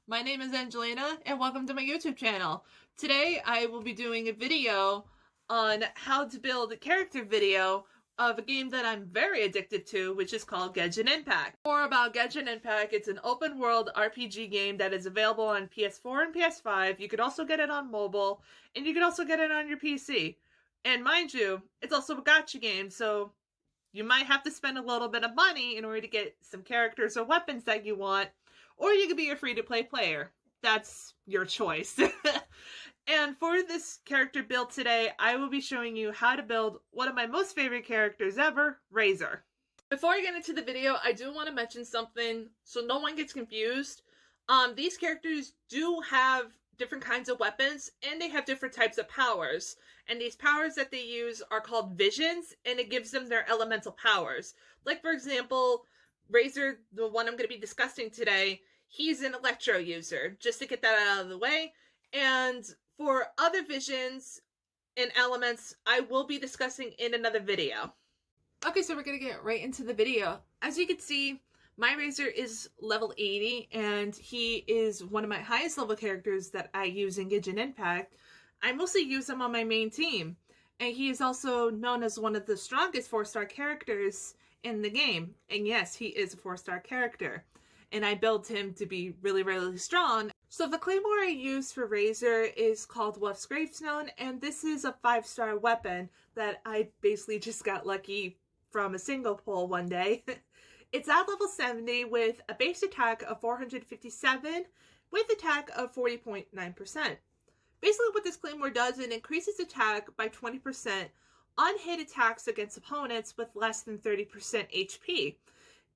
My name is Angelina and welcome to my YouTube channel. Today I will be doing a video on how to build a character video of a game that I'm very addicted to, which is called Genshin Impact. More about Genshin Impact, it's an open world RPG game that is available on PS4 and PS5. You could also get it on mobile, and you could also get it on your PC. And mind you, it's also a gacha game, so you might have to spend a little bit of money in order to get some characters or weapons that you want, or you could be a free-to-play player. That's your choice. And for this character build today, I will be showing you how to build one of my most favorite characters ever, Razor. Before I get into the video, I do want to mention something so no one gets confused. These characters do have different kinds of weapons, and they have different types of powers. And these powers that they use are called visions, and it gives them their elemental powers. Like, for example, Razor, the one I'm going to be discussing today, he's an electro user, just to get that out of the way. And for other visions and elements, I will be discussing in another video. Okay, so we're going to get right into the video. As you can see, my Razor is level 80, and he is one of my highest level characters that I use in Genshin Impact. I mostly use him on my main team, and he is also known as one of the strongest 4-star characters in the game. And yes, he is a 4-star character, and I built him to be really, really strong. So the claymore I use for Razor is called Wolf's Gravestone, and this is a 5-star weapon that I basically just got lucky from a single pull one day. It's at level 70 with a base attack of 457 with attack of 40.9%. Basically what this claymore does, it increases attack by 20% on hit attacks against opponents with less than 30% HP. It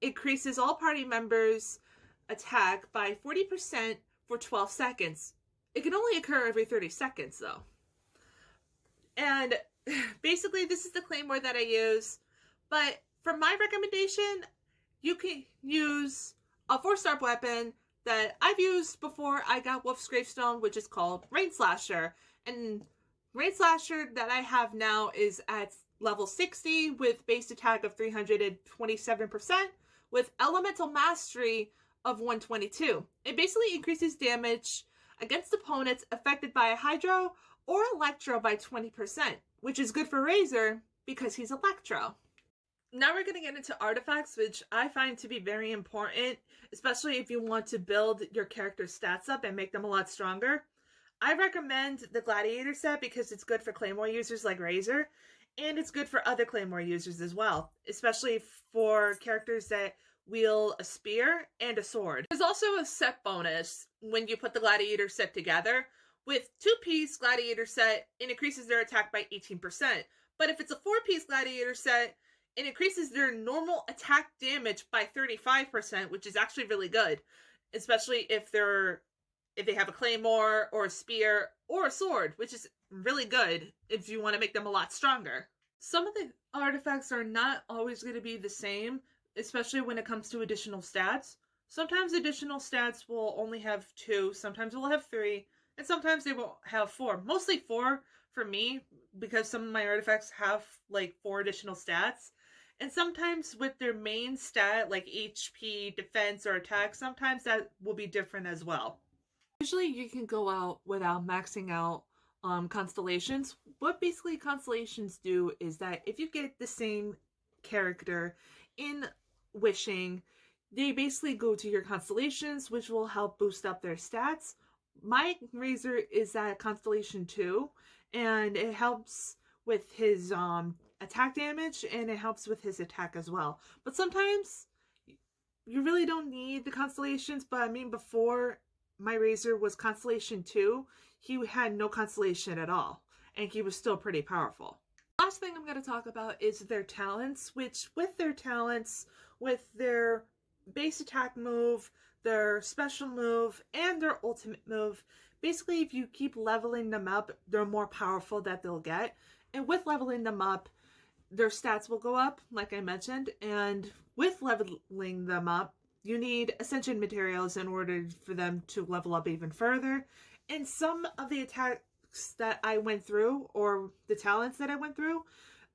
increases all party members' attack by 40% for 12 seconds. It can only occur every 30 seconds though. And basically this is the claymore that I use, but for my recommendation, you can use a 4-star weapon that I've used before I got Wolf's Gravestone, which is called Rain Slasher. And Rain Slasher that I have now is at level 60 with base attack of 327% with elemental mastery of 122. It basically increases damage against opponents affected by a Hydro or Electro by 20%, which is good for Razor because he's Electro. Now we're going to get into artifacts, which I find to be very important, especially if you want to build your character's stats up and make them a lot stronger. I recommend the Gladiator set because it's good for Claymore users like Razor, and it's good for other Claymore users as well, especially for characters that wield a spear and a sword. There's also a set bonus when you put the Gladiator set together. With 2-piece Gladiator set, it increases their attack by 18%. But if it's a 4-piece Gladiator set, it increases their normal attack damage by 35%, which is actually really good, especially if they have a claymore or a spear or a sword, which is really good if you want to make them a lot stronger. Some of the artifacts are not always going to be the same, especially when it comes to additional stats. Sometimes additional stats will only have 2, sometimes it will have 3, and sometimes they will have 4. Mostly 4 for me, because some of my artifacts have like 4 additional stats. And sometimes with their main stat, like HP, defense, or attack, sometimes that will be different as well. Usually you can go out without maxing out constellations. What basically constellations do is that if you get the same character in Wishing, they basically go to your constellations, which will help boost up their stats. My Razor is at Constellation 2, and it helps with his attack damage, and it helps with his attack as well. But sometimes you really don't need the constellations, but I mean, before my Razor was Constellation 2, he had no constellation at all, and he was still pretty powerful. Last thing I'm going to talk about is their talents, which with their talents, with their base attack move, their special move, and their ultimate move, basically if you keep leveling them up, they're more powerful that they'll get. And with leveling them up, their stats will go up, like I mentioned, and with leveling them up, you need Ascension materials in order for them to level up even further. And some of the attacks that I went through, or the talents that I went through,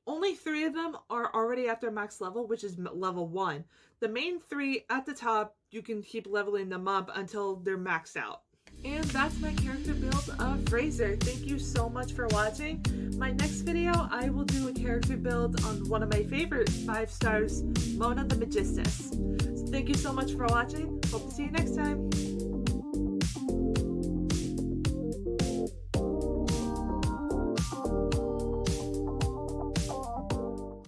only 3 of them are already at their max level, which is level 1. The main 3 at the top, you can keep leveling them up until they're maxed out. And that's my character build of Fraser. Thank you so much for watching. My next video, I will do a character build on one of my favorite 5 stars, Mona the Magistus. So thank you so much for watching. Hope to see you next time.